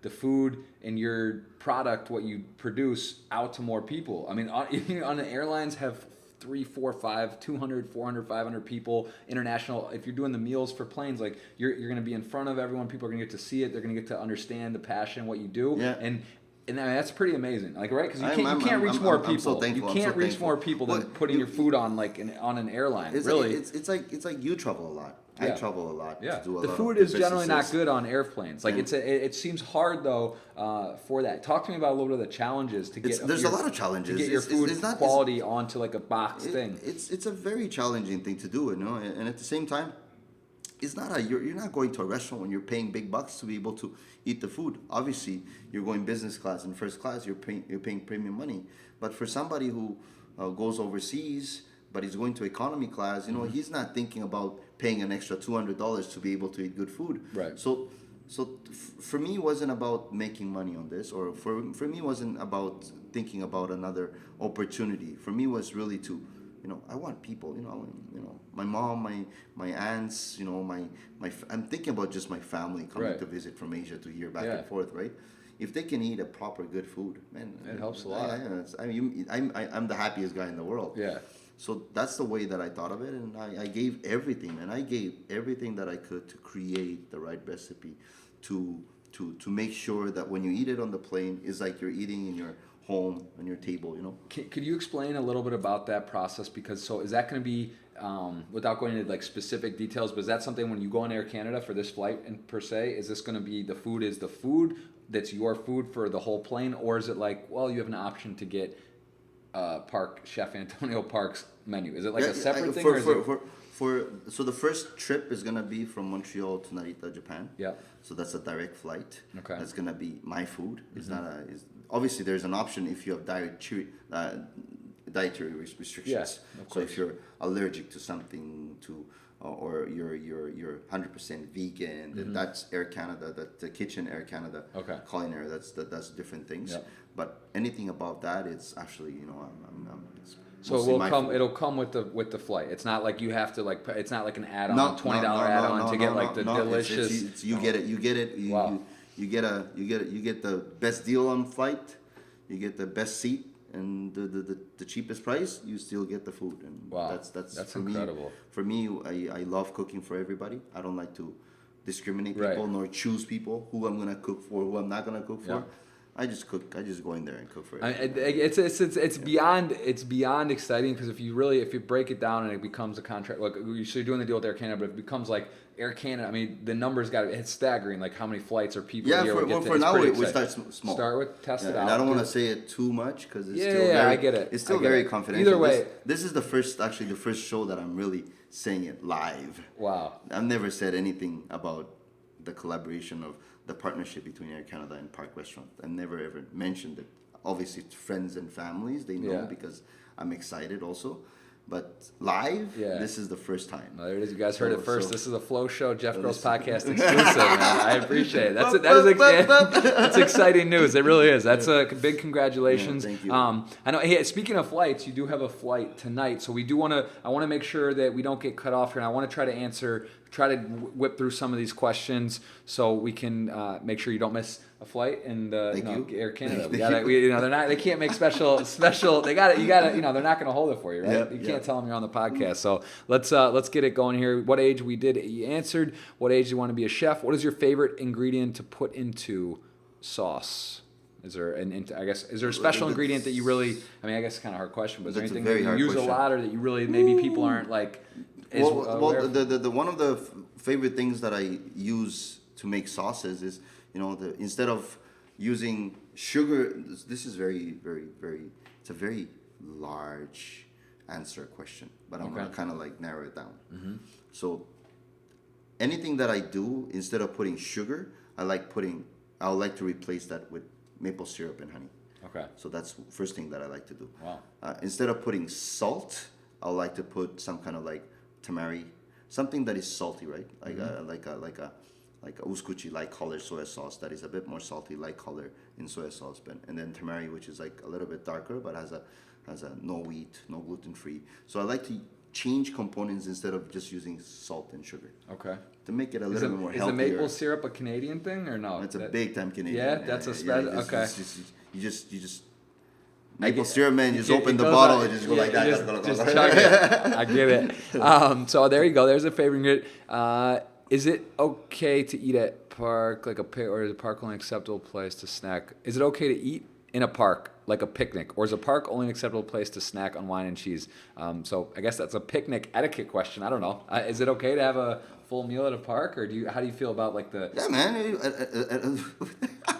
the food and your product, what you produce, out to more people. I mean, on the airlines have 3, 4, 5, 200, 400, 500 people international. If you're doing the meals for planes, like you're going to be in front of everyone. People are going to get to see it. They're going to get to understand the passion, what you do. Yeah. And I mean, that's pretty amazing. Like, right? Because you can't reach more people. So thankful, you can't reach more people than putting your food on on an airline. It's really, like it's like you travel a lot. Yeah. I travel a lot. Yeah, to do a the lot food of is generally not businesses. good on airplanes. Like it seems hard though for that. Talk to me about a little bit of the challenges to get. There's a lot of challenges to get your food quality onto like a box thing. It's a very challenging thing to do, and at the same time, it's not you're not going to a restaurant when you're paying big bucks to be able to eat the food. Obviously, you're going business class and first class. You're paying premium money. But for somebody who goes overseas, but he's going to economy class, he's not thinking about paying an extra $200 to be able to eat good food. Right. So for me, it wasn't about making money on this, or for me, it wasn't about thinking about another opportunity. For me, it was really to, I want people, my mom, my aunts, I'm thinking about just my family coming to visit from Asia to here, back and forth, right? If they can eat a proper good food, man, it helps a lot. I'm the happiest guy in the world. Yeah. So that's the way that I thought of it, and I gave everything, and I gave everything that I could to create the right recipe, to make sure that when you eat it on the plane, it's like you're eating in your home, on your table, Could you explain a little bit about that process? Because is that going to be, without going into like specific details, but is that something when you go on Air Canada for this flight per se, is this going to be the food that's your food for the whole plane, or is it like, well, you have an option to get Chef Antonio Park's menu? Is it like a separate thing? So the first trip is gonna be from Montreal to Narita, Japan. Yeah. So that's a direct flight. Okay. That's gonna be my food. It's not obviously there's an option if you have dietary restrictions. Yes, of So course. if you're allergic to something or you're 100% vegan, then that's Air Canada, the kitchen Air Canada. Okay. Culinary, that's different things. Yep. But anything above that, it's actually it's So mostly my food. it'll come with the flight. It's not like you have to it's not like an add-on, No, $20 add-on to get like the delicious. It's you get it. Wow. You get the best deal on flight. You get the best seat and the cheapest price. You still get the food, and Wow. that's for incredible. me. For me, I love cooking for everybody. I don't like to discriminate people Right. nor choose people who I'm gonna cook for, who I'm not gonna cook for. Yeah. I just cook. I just go in there and cook for I everybody. mean, it's beyond exciting because if you break it down and it becomes a contract, like so you're doing the deal with Air Canada, but it becomes like Air Canada. I mean, the numbers it's staggering. Like how many flights or people a year we get to. For now we start small. Start with test it out. And I don't want to say it too much because it's still I get it. It's still I get very it. confidential. Either way, this is the first show that I'm really saying it live. Wow. I've never said anything about the collaboration of the partnership between Air Canada and Park Restaurant. I never ever mentioned it. Obviously, it's friends and families, they know because I'm excited also. But live, this is the first time. Well, there it is. You guys heard it first. This is a Flow Show, Jeff Girls this- Podcast exclusive, man. I appreciate it. That's exciting news. It really is. That's a big congratulations. Yeah, thank you. I know. Hey, speaking of flights, you do have a flight tonight, so I want to make sure that we don't get cut off here. And I want to try to whip through some of these questions so we can make sure you don't miss a flight and Air Canada. They can't make special. They got it. They're not going to hold it for you, right? You can't tell them you're on the podcast. So let's get it going here. What age you answered? What age do you want to be a chef? What is your favorite ingredient to put into sauce? Is there a special ingredient that you really? I mean, I guess it's kind of a hard question, but is there anything that you use a lot or that you really maybe people aren't like? The one of the favorite things that I use to make sauces is instead of using sugar. This is very very very. It's a very large question, but I'm gonna kind of like narrow it down. Mm-hmm. So anything that I do, instead of putting sugar, I like to replace that with maple syrup and honey. Okay. So that's the first thing that I like to do. Wow. Instead of putting salt, I like to put some kind of like tamari, something that is salty, right? Like like a uskuchi light color soy sauce that is a bit more salty, light color in soy sauce, and then tamari, which is like a little bit darker but has a no wheat, no gluten free. So I like to change components instead of just using salt and sugar. Okay. To make it a little bit more healthier. Is the maple syrup a Canadian thing or no? It's a big time Canadian. Yeah, that's a special. Okay. You just maple syrup, man. You just open the goes bottle on- and just go yeah, like that. Just chug it. I get it. So there you go. There's a favorite ingredient. Is it okay to eat at park, like or is a park only an acceptable place to snack? Is it okay to eat in a park, like a picnic, or is a park only an acceptable place to snack on wine and cheese? So I guess that's a picnic etiquette question. I don't know. Is it okay to have a full meal at a park, or how do you feel about like the? Yeah, man.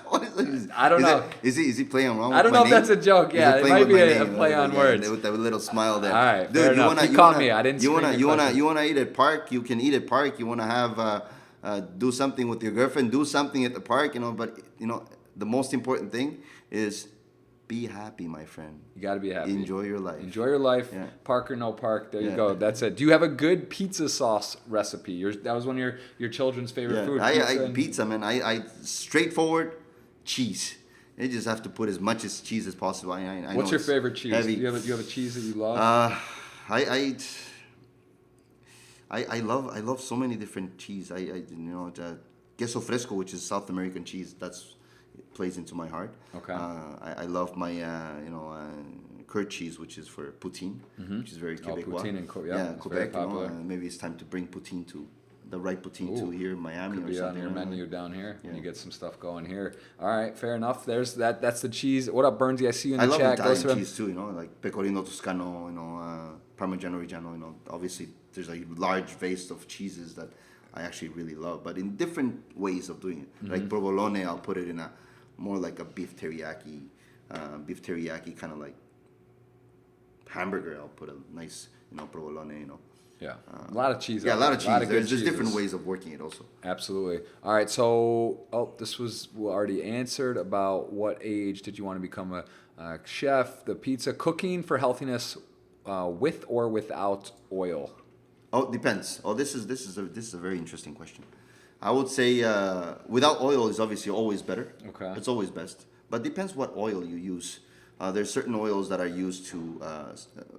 What is this? I don't know. Is he playing around? I don't know if that's a joke. Yeah, it might be a play on words. With a little smile there. All right, dude. fair You enough. wanna, He caught me. I didn't. You wanna eat at park? You can eat at park. You wanna have do something with your girlfriend? Do something at the park. But the most important thing is be happy, my friend. You got to be happy. Enjoy your life. Enjoy your life. Yeah. Park or no park. There you Yeah. go. That's it. Do you have a good pizza sauce recipe? That was one of your children's favorite food. Pizza, man. I straightforward cheese. You just have to put as much as cheese as possible. What's your favorite cheese? Heavy. Do you have a cheese that you love? I love so many different cheese. Queso fresco, which is South American cheese. It plays into my heart. Okay. I love my curd cheese, which is for poutine, which is very Quebecois. Poutine in Quebec. very popular. Maybe it's time to bring poutine to the right poutine to here in Miami Could or be something. on your menu down here. Yeah. And you get some stuff going here. All right, fair enough. There's that. That's the cheese. What up, Burnsy? I see you in the I chat. love Italian cheese too. Like pecorino toscano. Parmigiano Reggiano. Obviously there's a large vase of cheeses that I actually really love, but in different ways of doing it. Like provolone, I'll put it in a more like a beef teriyaki kind of like hamburger. I'll put a nice provolone. Yeah, a lot of cheese. Yeah, a lot of cheese. There's cheeses. different ways of working it also. Absolutely. All right, so this was already answered about what age did you want to become a chef, the pizza, cooking for healthiness with or without oil. Oh, it depends. Oh, this is a very interesting question. I would say without oil is obviously always better. Okay. It's always best, but depends what oil you use. There's certain oils that are used to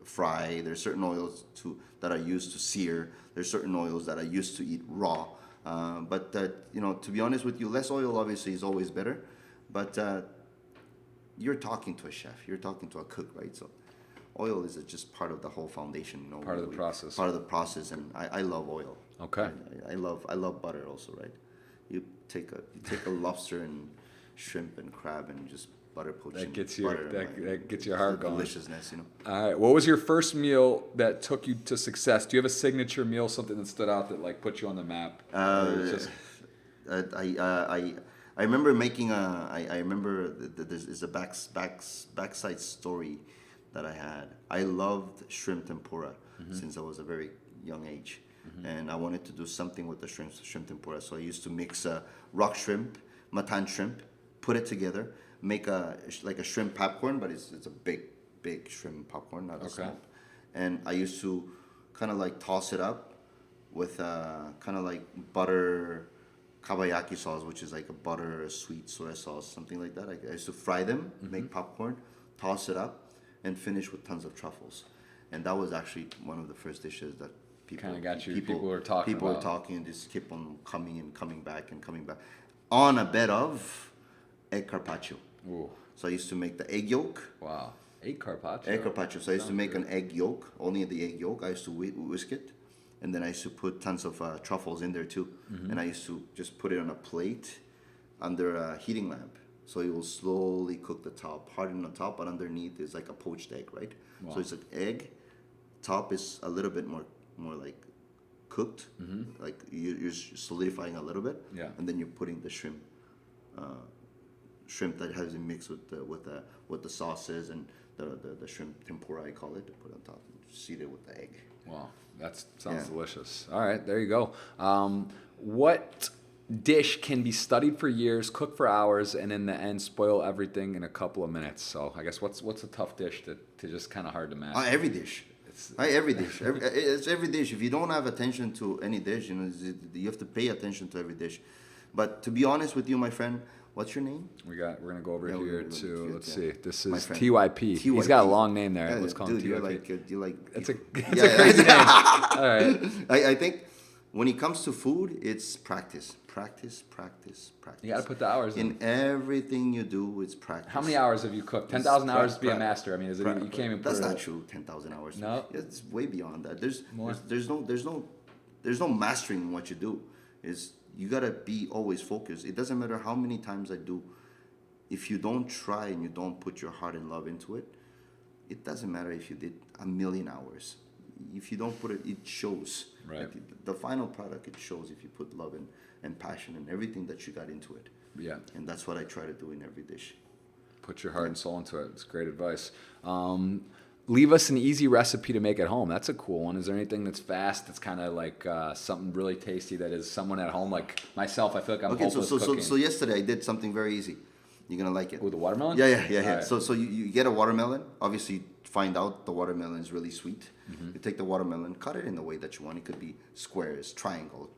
fry. There's certain oils that are used to sear. There's certain oils that are used to eat raw. But to be honest with you, less oil obviously is always better. But you're talking to a chef. You're talking to a cook, right? So oil is just part of the whole foundation. Part of the process. Part of the process, and I love oil. Okay. I love butter also, right? You take a lobster and shrimp and crab and just butter poach. That gets butter, that gets your heart going. Deliciousness, All right. What was your first meal that took you to success? Do you have a signature meal, something that stood out that like put you on the map? I remember making I remember there's a backside story that I had. I loved shrimp tempura since I was a very young age, and I wanted to do something with the shrimp tempura. So I used to mix rock shrimp, matan shrimp, put it together, make like a shrimp popcorn, but it's a big shrimp popcorn, not a small. And I used to kind of like toss it up with kind of like butter kabayaki sauce, which is like a butter sweet soy sauce, something like that. I used to fry them, make popcorn, toss it up, and finish with tons of truffles. And that was actually one of the first dishes that people were talking People about. were talking and just keep on coming back on a bed of egg carpaccio. Ooh. So I used to make the egg yolk. Wow. Egg carpaccio. Egg carpaccio. So I used to make an egg yolk, only the egg yolk. I used to whisk it. And then I used to put tons of truffles in there too. And I used to just put it on a plate under a heating lamp. So it will slowly cook the top, harden the top, but underneath is like a poached egg, right? Wow. So it's an egg. Top is a little bit more like cooked, like you're solidifying a little bit. Yeah. And then you're putting the shrimp that has been mixed with the sauces and the shrimp tempura, I call it, to put on top, seated with the egg. Wow, that sounds delicious. All right, there you go. What dish can be studied for years, cooked for hours, and in the end spoil everything in a couple of minutes? So I guess what's a tough dish to just kind of hard to master? Every dish. Every dish. It's every dish. If you don't have attention to any dish, you have to pay attention to every dish. But to be honest with you, my friend, what's your name? We're gonna go over Yeah, here we're to let's yeah. see. This My is friend. TYP. He's got a long name there. Yeah, Let's call him dude, TYP. you're like. That's a Yeah, crazy name. All right. I think when it comes to food, it's practice. Practice. You got to put the hours in. In everything you do, it's practice. How many hours have you cooked? 10,000 hours to be a master. I mean, is it? You can't even put That's it. not true. 10,000 hours. No. It's way beyond that. There's More. there's no mastering in what you do. Is you gotta be always focused. It doesn't matter how many times I do. If you don't try and you don't put your heart and love into it, it doesn't matter if you did 1,000,000 hours. If you don't put it, it shows. Right. Like the final product, it shows if you put love and passion and everything that you got into it. Yeah. And that's what I try to do in every dish. Put your heart and soul into it. It's great advice. Leave us an easy recipe to make at home. That's a cool one. Is there anything that's fast, that's kind of like something really tasty that is someone at home, like myself, I feel like I'm hopeless cooking. So yesterday I did something very easy. You're going to like it. With the watermelon? Yeah. Right. So you get a watermelon. Obviously, you find out the watermelon is really sweet. Mm-hmm. You take the watermelon, cut it in the way that you want. It could be squares, triangle,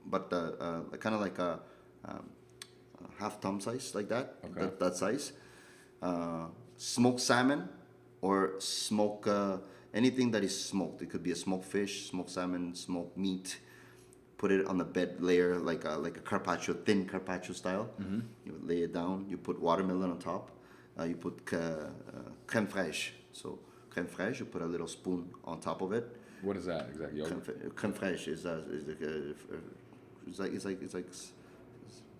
but kind of like a half thumb size, like that. Okay. That size. Smoked salmon or smoke anything that is smoked. It could be a smoked fish, smoked salmon, smoked meat. Put it on the bed layer like a carpaccio, thin carpaccio style. Mm-hmm. You lay it down. You put watermelon on top. You put crème fraîche. So crème fraîche, you put a little spoon on top of it. What is that exactly? Crème fraîche is like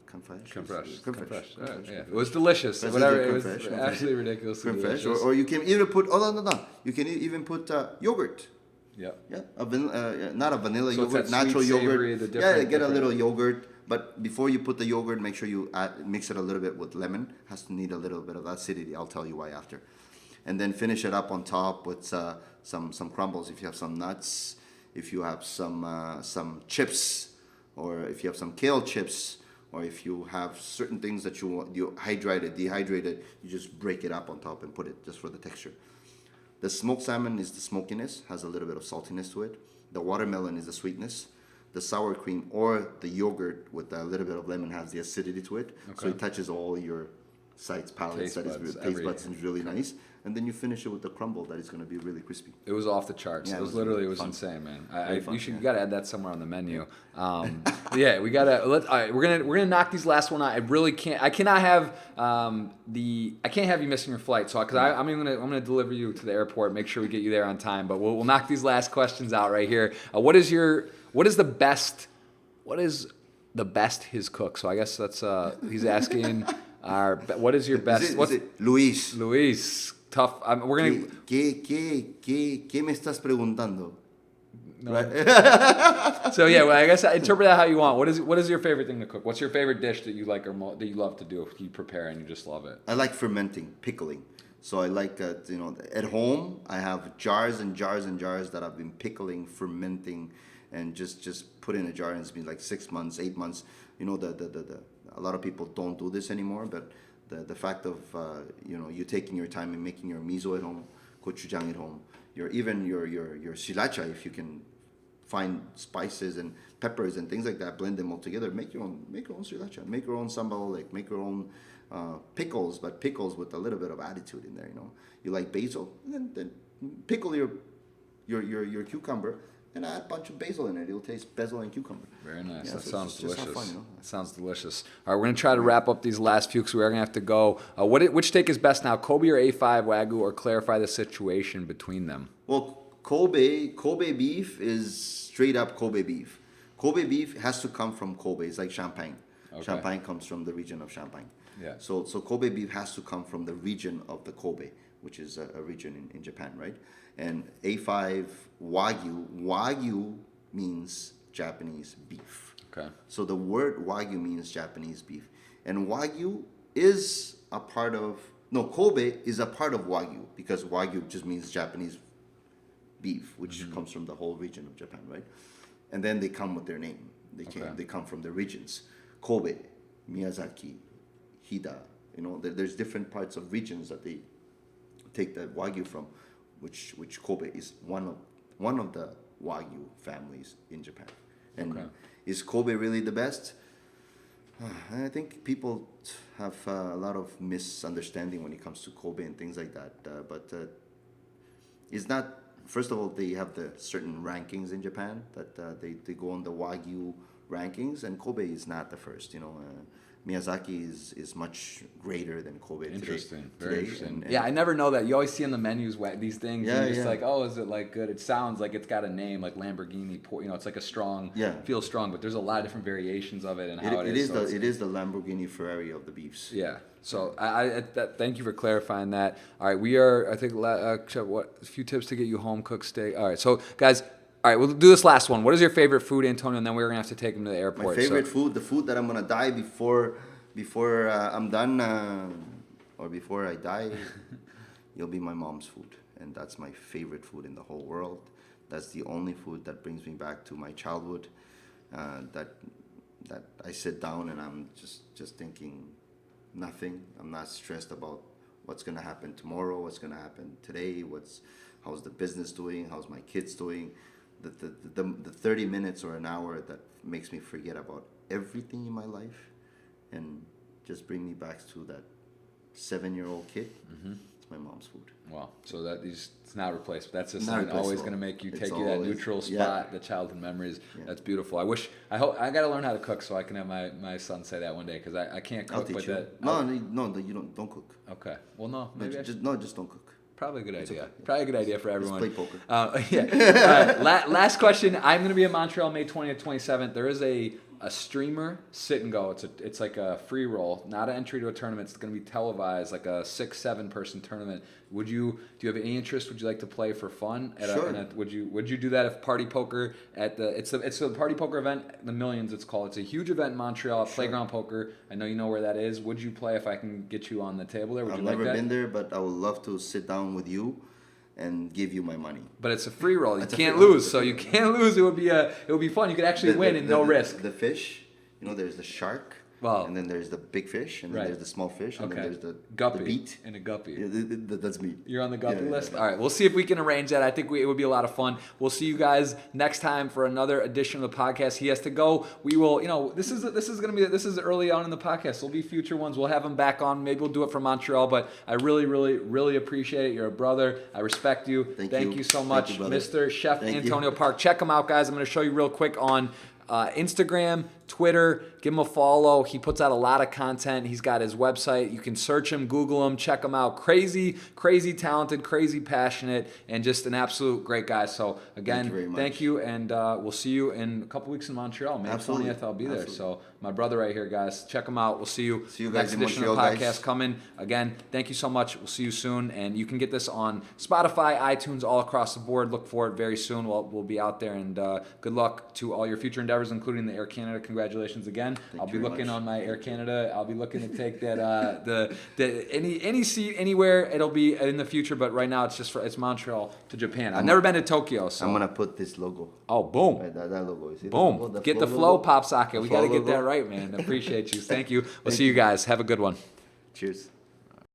crème fraîche. Crème fraîche. Yeah. It was delicious. Whatever. It was absolutely ridiculous. Crème fraîche. Or you can even put. Oh no. You can even put yogurt. Yeah. Not a vanilla So yogurt, it's that natural sweet, savory, yogurt. the different- Get a little yogurt. But before you put the yogurt, make sure you mix it a little bit with lemon. Has to need a little bit of acidity. I'll tell you why after. And then finish it up on top with some crumbles. If you have some nuts, if you have some chips, or if you have some kale chips, or if you have certain things that you want, dehydrated, you just break it up on top and put it just for the texture. The smoked salmon is the smokiness, has a little bit of saltiness to it. The watermelon is the sweetness. The sour cream or the yogurt with a little bit of lemon has the acidity to it. Okay. So it touches all your sides, palates, taste buds, and it's really nice. And then you finish it with the crumble that is going to be really crispy. It was off the charts. Yeah, it was fun. insane, man. You got to add that somewhere on the menu. Yeah, we got to. All right, we're gonna knock these last one out. I really can't. I cannot have I can't have you missing your flight. So because I'm gonna deliver you to the airport. Make sure we get you there on time. But we'll knock these last questions out right here. What is the best his cook? So I guess that's he's asking. What is your best? Is it Luis? Luis. Tough. We're gonna. ¿Qué me estás preguntando? No. Right? So yeah, well, I guess interpret that how you want. What is your favorite thing to cook? What's your favorite dish that you like or that you love to do? You prepare and you just love it. I like fermenting, pickling. So I like at home I have jars and jars and jars that I've been pickling, fermenting, and just put in a jar and it's been like 6 months, 8 months. A lot of people don't do this anymore, but the fact of you taking your time and making your miso at home, gochujang at home, your sriracha, if you can find spices and peppers and things like that, blend them all together, make your own sriracha, make your own sambal, like make your own pickles, but pickles with a little bit of attitude in there. You like basil, and then pickle your cucumber. And add a bunch of basil in it. It'll taste basil and cucumber. Very nice. Yeah, That sounds delicious. Just have fun, That sounds delicious. All right, we're going to try to wrap up these last few because we are going to have to go. Which steak is best now, Kobe or A5 Wagyu, or clarify the situation between them? Well, Kobe beef is straight up Kobe beef. Kobe beef has to come from Kobe. It's like Champagne. Okay. Champagne comes from the region of Champagne. Yeah. So Kobe beef has to come from the region of the Kobe, which is a region in Japan, right? And A5 Wagyu means Japanese beef. Okay. So the word Wagyu means Japanese beef. And Wagyu is a part of, Kobe is a part of Wagyu because Wagyu just means Japanese beef, which comes from the whole region of Japan, right? And then they come with their name. They come from the regions. Kobe, Miyazaki, Hida. There's different parts of regions that they take the Wagyu from, which Kobe is one of the Wagyu families in Japan. And is Kobe really the best? I think people have a lot of misunderstanding when it comes to Kobe and things like that. But it's not. First of all, they have the certain rankings in Japan that they go on the Wagyu rankings, and Kobe is not the first. Miyazaki is much greater than Kobe Interesting, today. very interesting. Yeah, I never know that. You always see on the menus these things, and you're just like, oh, is it like good? It sounds like it's got a name like Lamborghini. It's like a strong, feels strong, but there's a lot of different variations of it and how it is. It is the Lamborghini Ferrari of the beefs. Yeah. So thank you for clarifying that. All right, we are. I think a few tips to get you home cooked steak. All right, so guys. All right, we'll do this last one. What is your favorite food, Antonio? And then we're gonna have to take him to the airport. My favorite food, the food that I'm gonna die before I'm done, or before I die, it'll be my mom's food, and that's my favorite food in the whole world. That's the only food that brings me back to my childhood. That I sit down and I'm just thinking nothing. I'm not stressed about what's gonna happen tomorrow, what's gonna happen today, how's the business doing, how's my kids doing. The 30 minutes or an hour that makes me forget about everything in my life and just bring me back to that 7-year-old kid. It's my mom's food. Wow. So it's not replaced. That's just always going to make you take you that neutral spot, the childhood memories. Yeah. That's beautiful. I got to learn how to cook so I can have my son say that one day because I can't cook. I'll teach you. No, you don't cook. Okay. Well, no. Maybe just don't cook. Probably a good idea. Okay. Probably a good idea for everyone. Let's play poker. Yeah. Last question. I'm going to be in Montreal May 20th, 27th. There is a streamer sit and go. It's like a free roll, not an entry to a tournament. It's going to be televised, like a 6-7 person tournament. Do you have any interest? Would you like to play for fun? Sure. Would you do that if Party Poker it's a Party Poker event, the Millions it's called. It's a huge event in Montreal, Playground Poker. I know you know where that is. Would you play if I can get you on the table there? I've never been there, but I would love to sit down with you and give you my money. But it's a free roll. You can't lose, so you can't lose. It would be fun. You could actually win and no risk. The fish, there's the shark. Wow. And then there's the big fish, and then there's the small fish, and then there's the guppy, the beet. And a guppy. Yeah, that's me. You're on the guppy list? Yeah. All right, we'll see if we can arrange that. I think it would be a lot of fun. We'll see you guys next time for another edition of the podcast. He has to go. We will, this is early on in the podcast. There'll be future ones. We'll have him back on. Maybe we'll do it from Montreal, but I really, really, really appreciate it. You're a brother. I respect you. Thank you so much, Mr. Chef Antonio Park. Check him out, guys. I'm going to show you real quick on Instagram, Twitter. Give him a follow. He puts out a lot of content. He's got his website. You can search him, Google him, check him out. Crazy talented, crazy passionate, and just an absolute great guy. So again, thank you, and we'll see you in a couple weeks in Montreal. May 20th, I'll be there. So my brother right here, guys. Check him out. We'll see you. See you next guys in edition Montreal, of the podcast coming. Again, thank you so much. We'll see you soon, and you can get this on Spotify, iTunes, all across the board. Look for it very soon. We'll be out there, and good luck to all your future endeavors, including the Air Canada. Congratulations again. I'll be looking on my Air Canada. I'll be looking to take that any seat anywhere. It'll be in the future, but right now it's Montreal to Japan. I've never been to Tokyo, so I'm gonna put this logo. Oh, boom! Right, that logo. You see boom! The logo, get the flow pop socket. We got to get that right, man. Appreciate you. Thank you. We'll see you guys. Have a good one. Cheers.